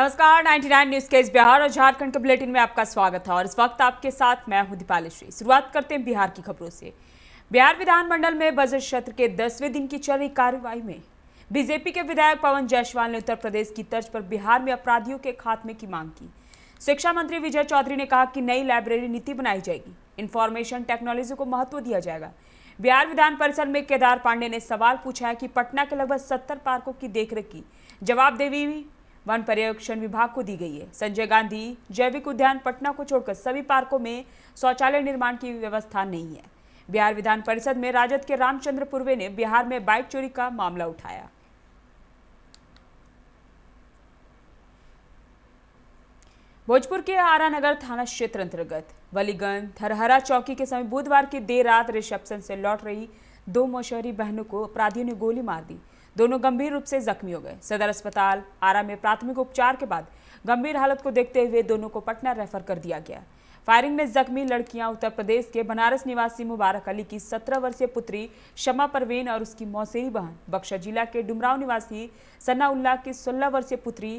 नमस्कार, 99 न्यूज के इस बिहार और झारखंड के बुलेटिन में आपका स्वागत है और इस वक्त आपके साथ मैं हूं दीपाली श्री। शुरुआत करते हैं बिहार की खबरों से। बिहार विधानमंडल में बजट सत्र के 10वें दिन की चल रही कार्यवाही में बीजेपी के विधायक पवन जायसवाल ने उत्तर प्रदेश की तर्ज पर बिहार में अपराधियों के खात्मे की मांग की। शिक्षा मंत्री विजय चौधरी ने कहा कि नई लाइब्रेरी नीति बनाई जाएगी, इंफॉर्मेशन टेक्नोलॉजी को महत्व दिया जाएगा। बिहार विधान परिषद में केदार पांडे ने सवाल पूछा है कि पटना के लगभग 70 पार्कों की देखरेख की जवाबदेही वन पर्यवेक्षण विभाग को दी गई है। संजय गांधी जैविक उद्यान पटना को छोड़कर सभी पार्कों में शौचालय निर्माण की व्यवस्था नहीं है। बिहार विधान परिषद में राजद के रामचंद्र पूर्वे ने बिहार में बाइक चोरी का मामला उठाया। भोजपुर के आरा नगर थाना क्षेत्र अंतर्गत वलीगंज धरहरा चौकी के समीप बुधवार की देर रात रिसेप्शन से लौट रही 2 मौशहरी बहनों को अपराधियों ने गोली मार दी। दोनों गंभीर रूप से जख्मी हो गए। सदर अस्पताल आरा में प्राथमिक उपचार के बाद गंभीर हालत को देखते हुए दोनों को पटना रेफर कर दिया गया। फायरिंग में जख्मी लड़कियां उत्तर प्रदेश के बनारस निवासी मुबारक अली की 17 वर्षीय पुत्री शमा परवीन और उसकी मौसेरी बहन बक्सर जिला के डुमराव निवासी सन्ना उल्लाह की 16 वर्षीय पुत्री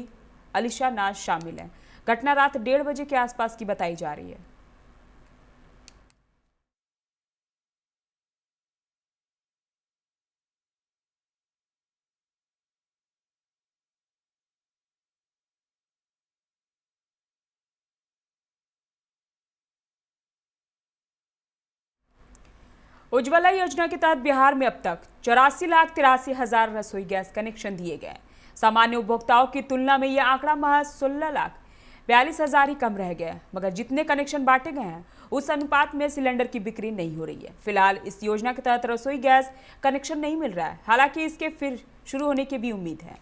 अलीशा नाज शामिल है। घटना रात 1:30 बजे के आसपास की बताई जा रही है। उज्ज्वला योजना के तहत बिहार में अब तक 84,83,000 रसोई गैस कनेक्शन दिए गए। सामान्य उपभोक्ताओं की तुलना में यह आंकड़ा महज 16,42,000 ही कम रह गया, मगर जितने कनेक्शन बांटे गए हैं उस अनुपात में सिलेंडर की बिक्री नहीं हो रही है। फिलहाल इस योजना के तहत रसोई गैस कनेक्शन नहीं मिल रहा है, हालांकि इसके फिर शुरू होने की भी उम्मीद है।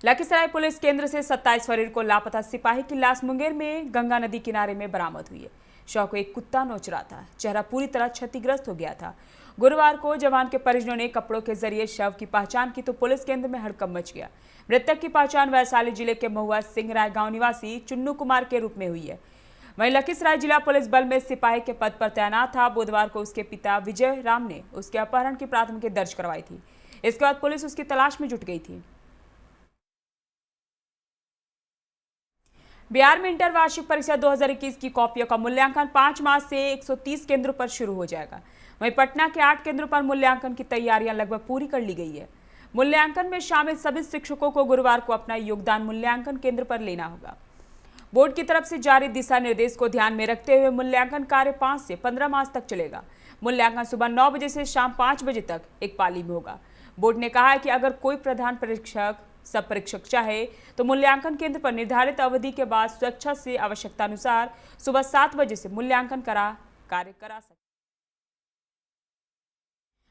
लखीसराय पुलिस केंद्र से 27 फरवरी को लापता सिपाही की लाश मुंगेर में गंगा नदी किनारे में बरामद हुई है। शव को एक कुत्ता नोच रहा था। चेहरा पूरी तरह क्षतिग्रस्त हो गया था। गुरुवार को जवान के परिजनों ने कपड़ों के जरिए शव की पहचान की तो पुलिस केंद्र में हड़कंप मच गया। मृतक की पहचान वैशाली जिले के महुआ सिंहराय गांव निवासी चुन्नू कुमार के रूप में हुई है। वहीं लखीसराय जिला पुलिस बल में सिपाही के पद पर तैनात था। बुधवार को उसके पिता विजय राम ने उसके अपहरण की प्राथमिकी दर्ज करवाई थी। इसके बाद पुलिस उसकी तलाश में जुट गई थी। बिहार में इंटर वार्षिक परीक्षा 2021 की कॉपियों का मूल्यांकन 5 मार्च से 130 केंद्रों पर शुरू हो जाएगा। वहीं पटना के 8 केंद्रों पर मूल्यांकन की तैयारियां लगभग पूरी कर ली गई है। मूल्यांकन में शामिल सभी शिक्षकों को गुरुवार को अपना योगदान मूल्यांकन केंद्र पर लेना होगा। बोर्ड की तरफ से जारी दिशा निर्देश को ध्यान में रखते हुए मूल्यांकन कार्य 5 से 15 मार्च तक चलेगा। मूल्यांकन सुबह 9 बजे से शाम 5 बजे तक एक पाली में होगा। बोर्ड ने कहा है कि अगर कोई प्रधान परीक्षक सब परीक्षक चाहे तो मूल्यांकन केंद्र पर निर्धारित अवधि के बाद स्वेच्छा से आवश्यकता अनुसार सुबह 7 बजे से मूल्यांकन कार्य करा सकते।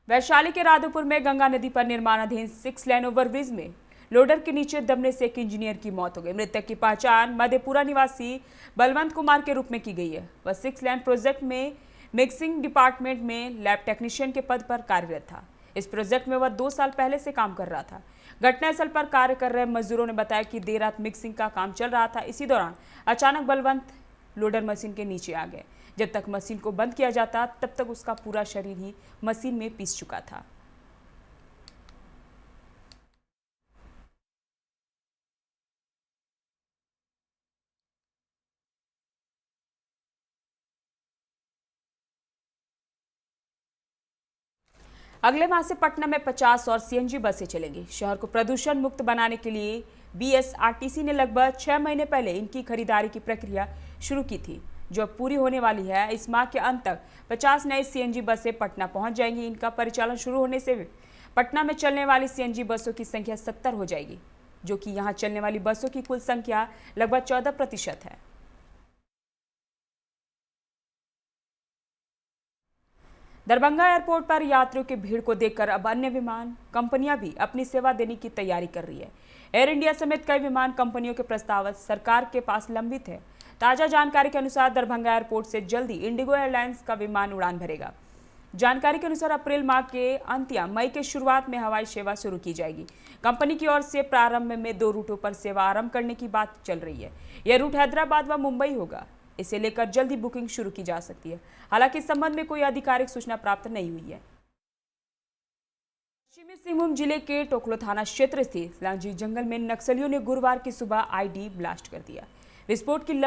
वैशाली के राधोपुर में गंगा नदी पर निर्माणाधीन 6 लेन ओवरब्रिज में लोडर के नीचे दबने से एक इंजीनियर की मौत हो गई। मृतक की पहचान मधेपुरा निवासी बलवंत कुमार के रूप में की गई है। वह 6 लेन प्रोजेक्ट में मिक्सिंग डिपार्टमेंट में लैब टेक्नीशियन के पद पर कार्यरत था। इस प्रोजेक्ट में वह 2 साल पहले से काम कर रहा था। घटनास्थल पर कार्य कर रहे मजदूरों ने बताया कि देर रात मिक्सिंग का काम चल रहा था। इसी दौरान अचानक बलवंत लोडर मशीन के नीचे आ गए। जब तक मशीन को बंद किया जाता तब तक उसका पूरा शरीर ही मशीन में पिस चुका था। अगले माह से पटना में 50 और सीएनजी बसें चलेंगी। शहर को प्रदूषण मुक्त बनाने के लिए बीएसआरटीसी ने लगभग 6 महीने पहले इनकी खरीदारी की प्रक्रिया शुरू की थी, जो अब पूरी होने वाली है। इस माह के अंत तक 50 नई सीएनजी बसें पटना पहुंच जाएंगी। इनका परिचालन शुरू होने से पटना में चलने वाली सीएनजी बसों की संख्या 70 हो जाएगी, जो कि यहां चलने वाली बसों की कुल संख्या लगभग 14% है। दरभंगा एयरपोर्ट पर यात्रियों की भीड़ को देखकर अब अन्य विमान कंपनियां भी अपनी सेवा देने की तैयारी कर रही है। एयर इंडिया समेत कई विमान कंपनियों के प्रस्ताव सरकार के पास लंबित है। ताजा जानकारी के अनुसार दरभंगा एयरपोर्ट से जल्दी इंडिगो एयरलाइंस का विमान उड़ान भरेगा। जानकारी के अनुसार अप्रैल माह के अंत या मई के शुरुआत में हवाई सेवा शुरू की जाएगी। कंपनी की ओर से प्रारंभ में 2 रूटों पर सेवा आरंभ करने की बात चल रही है। यह रूट हैदराबाद व मुंबई होगा। इसे लेकर जल्द ही बुकिंग शुरू की जा सकती है। हालांकि इस संबंध में कोई आधिकारिक सूचना प्राप्त नहीं हुई है। पश्चिमी सिंहभूम जिले के टोकलो थाना क्षेत्र स्थित लांजी जंगल में नक्सलियों ने गुरुवार की सुबह आईडी ब्लास्ट कर दिया। विस्फोट की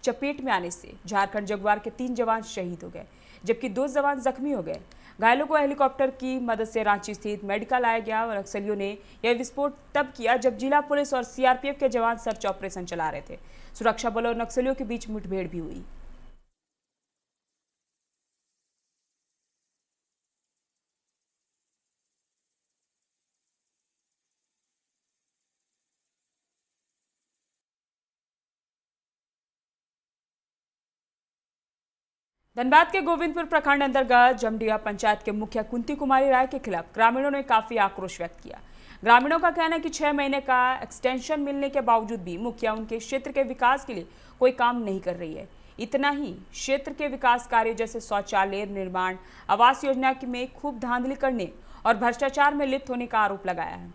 चपेट में आने से झारखंड जगुआर के 3 जवान शहीद हो गए, जबकि 2 जवान जख्मी हो गए। घायलों को हेलीकॉप्टर की मदद से रांची स्थित मेडिकल लाया गया और नक्सलियों ने यह विस्फोट तब किया जब जिला पुलिस और सीआरपीएफ के जवान सर्च ऑपरेशन चला रहे थे। सुरक्षा बलों और नक्सलियों के बीच मुठभेड़ भी हुई। धनबाद के गोविंदपुर प्रखंड अंतर्गत जमडिया पंचायत के मुखिया कुंती कुमारी राय के खिलाफ ग्रामीणों ने काफी आक्रोश व्यक्त किया। ग्रामीणों का कहना है कि 6 महीने का एक्सटेंशन मिलने के बावजूद भी मुखिया उनके क्षेत्र के विकास के लिए कोई काम नहीं कर रही है। इतना ही क्षेत्र के विकास कार्य जैसे शौचालय निर्माण, आवास योजना में खूब धांधली करने और भ्रष्टाचार में लिप्त होने का आरोप लगाया है।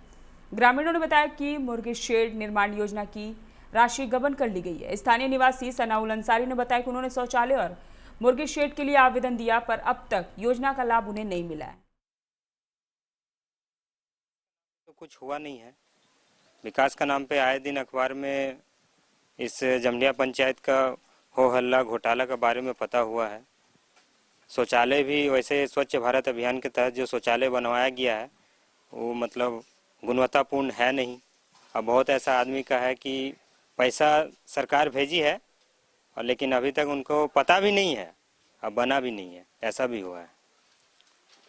ग्रामीणों ने बताया कि मुर्गी शेड निर्माण योजना की राशि गबन कर ली गई है। स्थानीय निवासी सनाउल अंसारी ने बताया कि उन्होंने शौचालय और मुर्गी शेड के लिए आवेदन दिया, पर अब तक योजना का लाभ उन्हें नहीं मिला है। तो कुछ हुआ नहीं है। विकास का नाम पे आए दिन अखबार में इस जमडिया पंचायत का हो हल्ला घोटाला के बारे में पता हुआ है। शौचालय भी वैसे स्वच्छ भारत अभियान के तहत जो शौचालय बनवाया गया है वो मतलब गुणवत्तापूर्ण है नहीं। अब बहुत ऐसा आदमी का है कि पैसा सरकार भेजी है और लेकिन अभी तक उनको पता भी नहीं है, अब बना भी नहीं है, ऐसा भी हुआ है।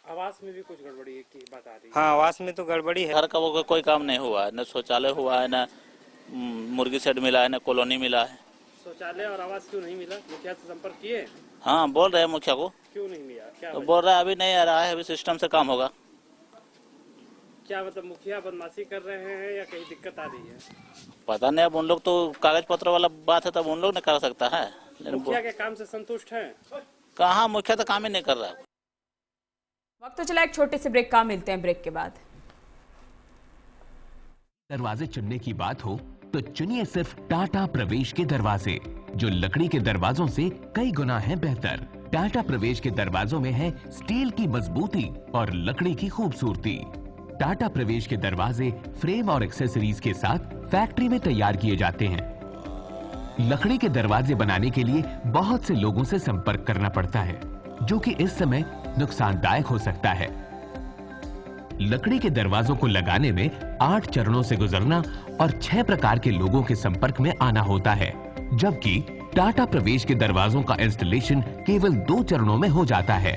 आवास में भी कुछ गड़बड़ी की बात आ रही है। हाँ, आवास में तो गड़बड़ी है। घर का वो कोई काम नहीं हुआ है, न शौचालय हुआ है, न मुर्गी शेड मिला है, न कॉलोनी मिला है। शौचालय और आवास क्यों नहीं मिला? मुखिया से संपर्क किए? हाँ, बोल रहे हैं मुखिया को। क्यों नहीं मिला? क्या तो बोल रहा है अभी नहीं आ रहा है, अभी सिस्टम से काम होगा। क्या मतलब मुखिया बदमाशी कर रहे हैं या कहीं दिक्कत आ रही है? पता नहीं, अब उन लोग तो कागज पत्र वाला बात है, तब उन लोग ने कर सकता है। मुखिया के काम से संतुष्ट हैं? कहाँ, मुखिया तो काम ही नहीं कर रहा है। वक्त तो चला एक छोटे से ब्रेक का, मिलते हैं ब्रेक के बाद। दरवाजे चुनने की बात हो तो चुनिए सिर्फ टाटा प्रवेश के दरवाजे, जो लकड़ी के दरवाजों से कई गुना है बेहतर। टाटा प्रवेश के दरवाजों में है स्टील की मजबूती और लकड़ी की खूबसूरती। टाटा प्रवेश के दरवाजे फ्रेम और एक्सेसरीज के साथ फैक्ट्री में तैयार किए जाते हैं। लकड़ी के दरवाजे बनाने के लिए बहुत से लोगों से संपर्क करना पड़ता है, जो कि इस समय नुकसानदायक हो सकता है। लकड़ी के दरवाजों को लगाने में 8 चरणों से गुजरना और 6 प्रकार के लोगों के संपर्क में आना होता है, जबकि टाटा प्रवेश के दरवाजों का इंस्टॉलेशन केवल 2 चरणों में हो जाता है।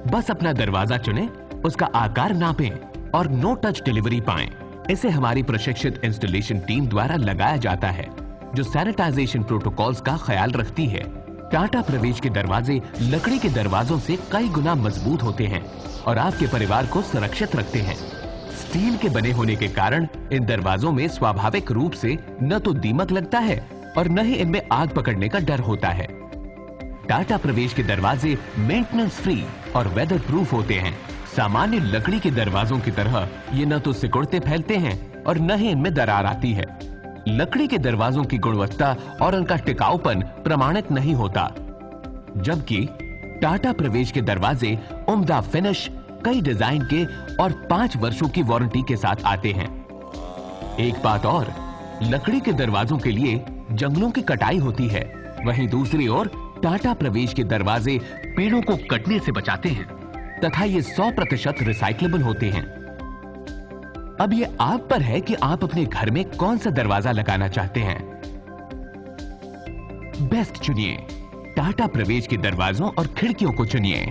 बस अपना दरवाजा चुनें, उसका आकार नापें और नो टच डिलीवरी पाएं। इसे हमारी प्रशिक्षित इंस्टॉलेशन टीम द्वारा लगाया जाता है, जो सैनिटाइजेशन प्रोटोकॉल्स का ख्याल रखती है। टाटा प्रवेश के दरवाजे लकड़ी के दरवाजों से कई गुना मजबूत होते हैं और आपके परिवार को सुरक्षित रखते हैं। स्टील के बने होने के कारण इन दरवाजों में स्वाभाविक रूप से न तो दीमक लगता है और न ही इनमें आग पकड़ने का डर होता है। टाटा प्रवेश के दरवाजे मेंटेनेंस फ्री और वेदर प्रूफ होते हैं। सामान्य लकड़ी के दरवाजों की तरह ये न तो सिकुड़ते फैलते हैं और न ही इनमें दरार आती है। लकड़ी के दरवाजों की गुणवत्ता और उनका टिकाऊपन प्रमाणित नहीं होता, जबकि टाटा प्रवेश के दरवाजे उम्दा फिनिश, कई डिजाइन के और 5 वर्षों की वारंटी के साथ आते हैं। एक बात और, लकड़ी के दरवाजों के लिए जंगलों की कटाई होती है, वहीं दूसरी ओर टाटा प्रवेश के दरवाजे पेड़ों को कटने से बचाते हैं तथा ये 100% रिसाइक्लेबल होते हैं। अब ये आप पर है कि आप अपने घर में कौन सा दरवाजा लगाना चाहते हैं। बेस्ट चुनिए, टाटा प्रवेश के दरवाजों और खिड़कियों को चुनिए।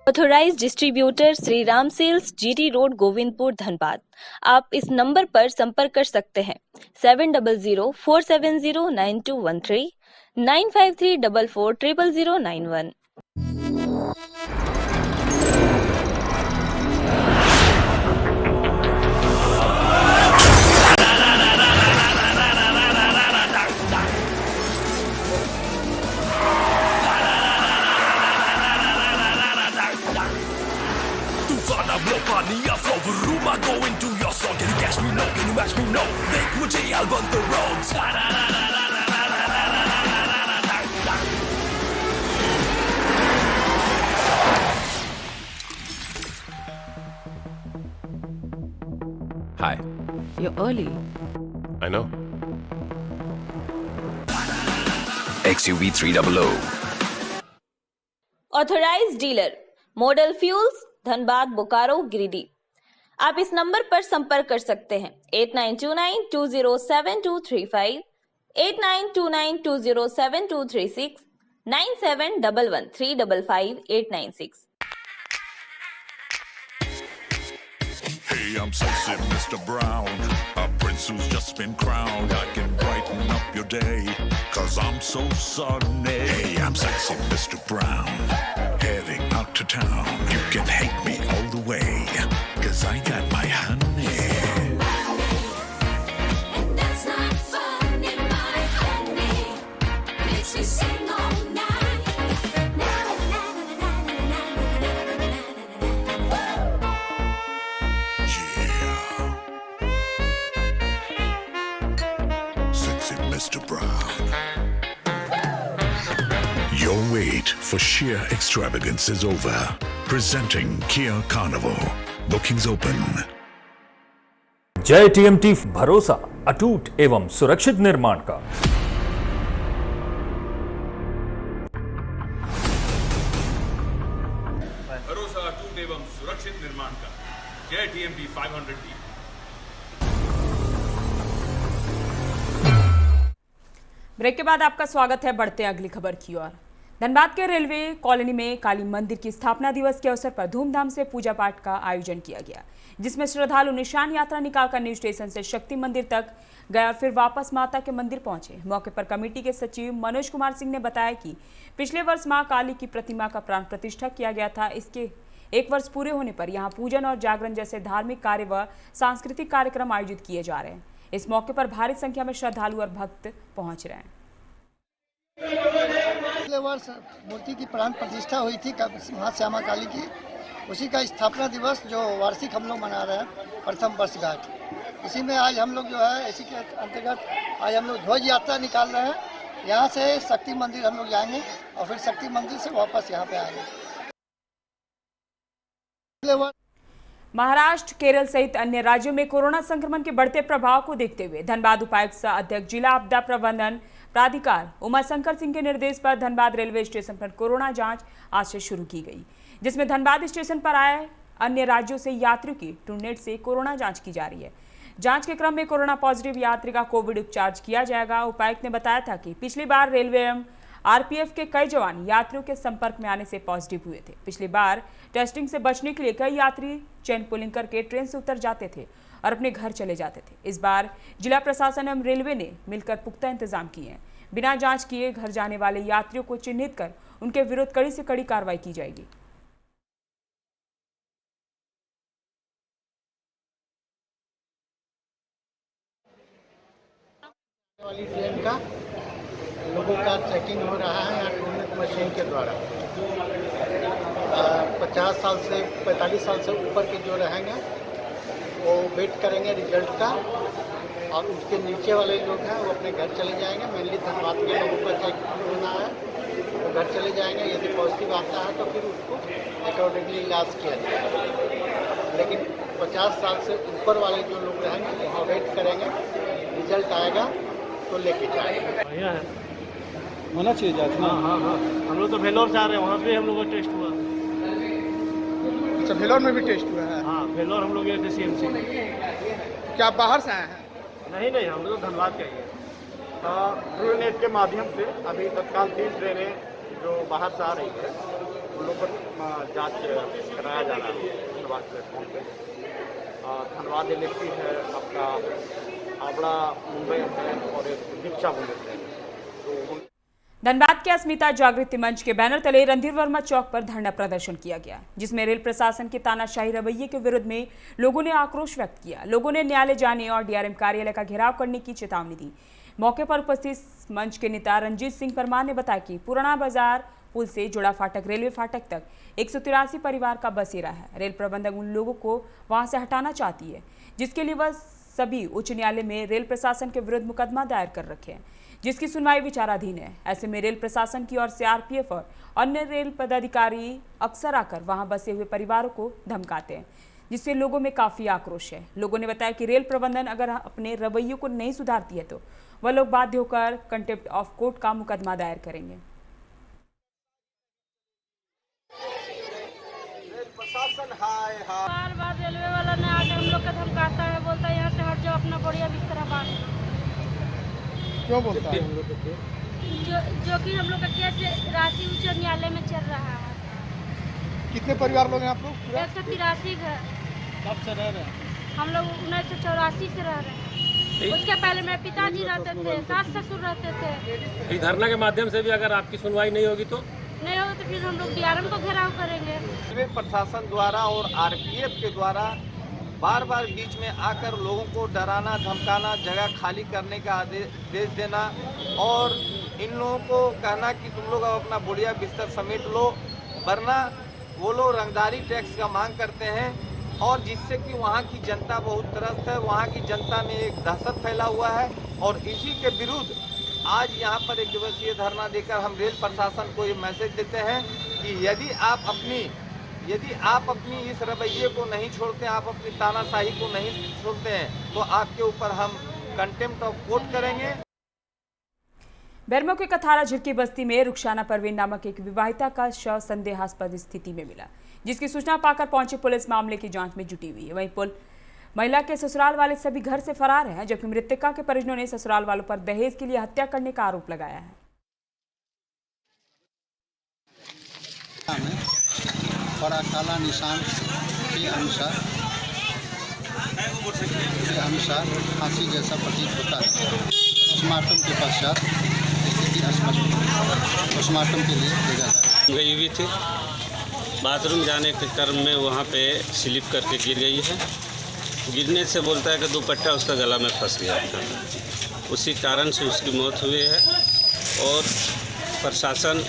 Authorised distributor Shri Ram sales, GT road, Govindpur, Dhanbad. आप इस नंबर पर संपर्क कर सकते हैं 7004709213 9534400091। Go into your song, can you catch me? No, can you match me? No, देख मुझे album the roads. You're early. I know. XUV 300. Authorised dealer model fuels Dhanbad Bokaro Giridih. आप इस नंबर पर संपर्क कर सकते हैं 8929207235, 8929207236, 9711355896। Hey, I'm sexy Mr. Brown, a prince who's just been crowned. I can brighten up your day, 'cause I'm so sunny. Hey, I'm sexy Mr. Brown, heading out to town. You can hate me all the way, 'cause I got my honey. And that's not funny, my honey makes me sing all night. Sexy Mr. Brown. Your wait for sheer extravagance is over. Presenting Kia Carnival. Bookings open. जय TMT, भरोसा अटूट एवं सुरक्षित निर्माण का। भरोसा अटूट एवं सुरक्षित निर्माण का। जय टीएमटी 500D। ब्रेक के बाद आपका स्वागत है। बढ़ते हैं अगली खबर की ओर। धनबाद के रेलवे कॉलोनी में काली मंदिर की स्थापना दिवस के अवसर पर धूमधाम से पूजा पाठ का आयोजन किया गया, जिसमें श्रद्धालु निशान यात्रा निकालकर न्यू स्टेशन से शक्ति मंदिर तक गए और फिर वापस माता के मंदिर पहुंचे। मौके पर कमेटी के सचिव मनोज कुमार सिंह ने बताया कि पिछले वर्ष मां काली की प्रतिमा का प्राण प्रतिष्ठा किया गया था। इसके 1 वर्ष पूरे होने पर यहां पूजन और जागरण जैसे धार्मिक कार्य व सांस्कृतिक कार्यक्रम आयोजित किए जा रहे हैं। इस मौके पर भारी संख्या में श्रद्धालु और भक्त पहुंच रहे हैं। पिछले वर्ष मूर्ति की प्राण प्रतिष्ठा हुई थी मां श्यामा काली की, उसी का स्थापना दिवस जो वार्षिक हम लोग मना रहे हैं, प्रथम वर्षगांठ। इसी में आज हम लोग जो है इसी के अंतर्गत आज हम लोग ध्वज यात्रा निकाल रहे हैं। यहाँ से शक्ति मंदिर हम लोग जाएंगे और फिर शक्ति मंदिर से वापस यहाँ पे आएंगे। महाराष्ट्र, केरल सहित अन्य राज्यों में कोरोना संक्रमण के बढ़ते प्रभाव को देखते हुए धनबाद उपायुक्त सह अध्यक्ष जिला आपदा प्रबंधन प्राधिकार उमाशंकर सिंह के निर्देश पर धनबाद रेलवे स्टेशन पर कोरोना जांच आज से शुरू की गई, जिसमें धनबाद स्टेशन पर आए अन्य राज्यों से यात्रियों की ट्रूनेट से कोरोना जांच की जा रही है। जांच के क्रम में कोरोना पॉजिटिव यात्री का कोविड उपचार किया जाएगा। उपायुक्त ने बताया था कि पिछली बार रेलवे एवं आरपीएफ के कई जवान यात्रियों के संपर्क में आने से पॉजिटिव हुए थे। पिछली बार टेस्टिंग से बचने के लिए कई यात्री चेन पुलिंग करके ट्रेन से उतर जाते थे और अपने घर चले जाते थे। इस बार जिला प्रशासन एवं रेलवे ने मिलकर पुख्ता इंतजाम किए हैं। बिना जांच किए घर जाने वाले यात्रियों को चिन्हित कर उनके विरुद्ध कड़ी से कड़ी कार्रवाई की जाएगी। वाली ट्रेन का लोगों का चेकिंग हो रहा है यहाँ ट्रूनेट मशीन के द्वारा। 50 साल से 45 साल से ऊपर के जो रहेंगे वो वेट करेंगे रिजल्ट का, और उसके नीचे वाले लोग हैं वो अपने घर चले जाएंगे। मेनली धनबाद के लोगों का चेक होना है, वो घर चले जाएंगे। यदि पॉजिटिव आता है तो फिर उसको अकॉर्डिंगली इलाज किया जाएगा। लेकिन 50 साल से ऊपर वाले जो लोग रहेंगे वहाँ वेट करेंगे, रिजल्ट आएगा तो लेके जाएंगे। बढ़िया है, होना चाहिए जांच। हाँ हाँ हाँ, हम लोग तो भेलोर से आ रहे हैं, वहाँ पे हम लोग का टेस्ट हुआ। अच्छा, भेलोर में भी टेस्ट हुआ है? हाँ, भेलोर हम लोग गए थे CMC। क्या आप बाहर से आए हैं? नहीं नहीं, हम लोग धनबाद के ही हैं। ट्रूनेट के माध्यम से अभी तत्काल 3 ट्रेनें जो बाहर से आ रही है उन लोग पर जाँच कराया जा रहा है धनबाद प्लेटफॉर्म पे। धनबाद इलेक्ट्री है, आपका आबड़ा मुंबई है और एक दीक्षा बुलेट है। धनबाद के अस्मिता जागृति मंच के बैनर तले रणधीर वर्मा चौक पर धरना प्रदर्शन किया गया, जिसमें रेल प्रशासन के तानाशाही रवैये के विरोध में लोगों ने आक्रोश व्यक्त किया। लोगों ने न्यायालय जाने और DRM कार्यालय का घेराव करने की चेतावनी दी। मौके पर उपस्थित मंच के नेता रंजीत सिंह परमार ने बताया कि पुराना बाजार पुल से जुड़ा फाटक रेलवे फाटक तक 183 परिवार का बसेरा है। रेल प्रबंधक उन लोगों को वहां से हटाना चाहती है, जिसके लिए वह सभी उच्च न्यायालय में रेल प्रशासन के विरुद्ध मुकदमा दायर कर रखे हैं, जिसकी सुनवाई विचाराधीन है। ऐसे में रेल प्रशासन की ओर से आरपीएफ और अन्य रेल पदाधिकारी अक्सर आकर वहां बसे हुए परिवारों को धमकाते हैं, जिससे लोगों में काफी आक्रोश है। लोगों ने बताया कि रेल प्रबंधन अगर अपने रवैयों को नहीं सुधारती है तो वह लोग बाध्य होकर कंटेम्प्ट ऑफ कोर्ट का मुकदमा दायर करेंगे। बार बार रेलवे वाला ने आके हम लोग का धमकाता है, बोलता है यहाँ से हट जाओ, अपना बढ़िया बिस्तर बांध। क्यों बोलता है? जो कि हम लोग का केस रांची उच्च न्यायालय में चल रहा है। कितने परिवार लोग हैं आप लोग? 183 घर। कब से रह रहे हैं? हम लोग 1984 से रह रहे हैं। उसके पहले मेरे पिताजी रहते थे, सास ससुर रहते थे। इस धरना के माध्यम से भी अगर आपकी सुनवाई नहीं होगी तो फिर हम लोग डीआरएम को घेराव करेंगे। रेलवे प्रशासन द्वारा और आरपीएफ के द्वारा बार बार बीच में आकर लोगों को डराना, धमकाना, जगह खाली करने का आदेश देना और इन लोगों को कहना कि तुम लोग अब अपना बढ़िया बिस्तर समेट लो, वरना वो लोग रंगदारी टैक्स का मांग करते हैं और जिससे कि वहाँ की जनता बहुत त्रस्त है। वहाँ की जनता में एक दहशत फैला हुआ है और इसी के विरुद्ध आज यहाँ पर एक दिवसीय धरना देकर हम रेल प्रशासन को ये मैसेज देते हैं कि यदि आप अपनी इस रवैये को नहीं छोड़ते, आप अपनी तानाशाही को नहीं छोड़ते हैं तो आपके ऊपर हम कंटेम्प्ट ऑफ कोर्ट करेंगे। बेरमो के कथारा झिड़की बस्ती में रुखसाना परवीन नामक एक विवाहिता का शव संदेहास्पद स्थिति में मिला, जिसकी सूचना पाकर पहुंची पुलिस मामले की जांच में जुटी हुई है। वहीं महिला के ससुराल वाले सभी घर से फरार हैं, जबकि मृतका के परिजनों ने ससुराल वालों पर दहेज के लिए हत्या करने का आरोप लगाया है। बड़ा काला निशान के अनुसार फांसी जैसा प्रतीत होता है। पोस्टमार्टम के पश्चात स्थिति स्पष्ट पोस्टमार्टम के लिए भेजा जाए। गई हुई थी, बाथरूम जाने के क्रम में वहाँ पे स्लिप करके गिर गई है। गिरने से बोलता है कि दुपट्टा उसका गला में फंस गया था, उसी कारण से उसकी मौत हुई है। और प्रशासन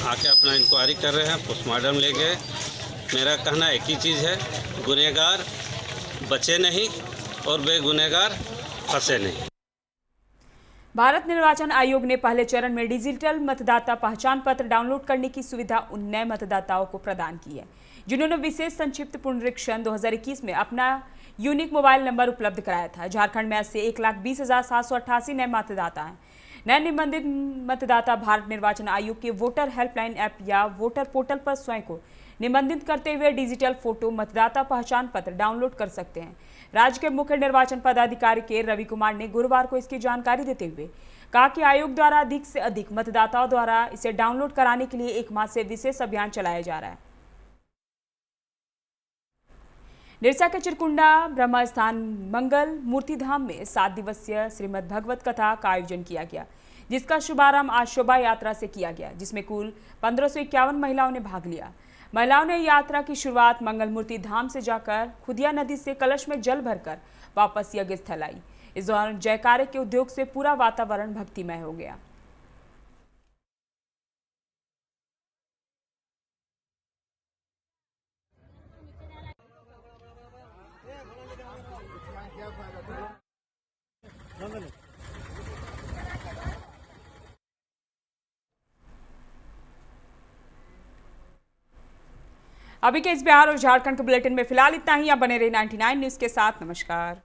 आके अपना इंक्वायरी कर रहे हैं, पोस्टमार्टम ले गए। मेरा कहना एक ही चीज़ है, गुनहगार बचे नहीं और बेगुनहगार फंसे नहीं। भारत निर्वाचन आयोग ने पहले चरण में डिजिटल मतदाता पहचान पत्र डाउनलोड करने की सुविधा उन नए मतदाताओं को प्रदान की है जिन्होंने विशेष संक्षिप्त पुनरीक्षण 2021 में अपना यूनिक मोबाइल नंबर उपलब्ध कराया था। झारखंड में ऐसे 1,20,788 नए मतदाता हैं। नए निबंधित मतदाता भारत निर्वाचन आयोग के वोटर हेल्पलाइन ऐप या वोटर पोर्टल पर स्वयं को निबंधित करते हुए डिजिटल फोटो मतदाता पहचान पत्र डाउनलोड कर सकते हैं। राज्य के मुख्य निर्वाचन पदाधिकारी के रवि कुमार ने गुरुवार को इसकी जानकारी देते हुए कहा कि आयोग द्वारा अधिक से अधिक मतदाताओं द्वारा इसे डाउनलोड कराने के लिए 1 माह से विशेष अभियान चलाया जा रहा है। निरसा के चिरकुंडा ब्रह्मस्थान मंगल मूर्ति धाम में 7 दिवसीय श्रीमद् भगवत कथा का आयोजन किया गया, जिसका शुभारंभ आज शोभा यात्रा से किया गया, जिसमें कुल 1551 महिलाओं ने भाग लिया। महिलाओं ने यात्रा की शुरुआत मंगल मूर्ति धाम से जाकर खुदिया नदी से कलश में जल भरकर वापस यज्ञ स्थल आई। इस दौरान जयकारे के उद्योग से पूरा वातावरण भक्तिमय हो गया। अभी के इस बिहार और झारखंड के बुलेटिन में फिलहाल इतना ही। आप बने रहे 99 न्यूज के साथ। नमस्कार।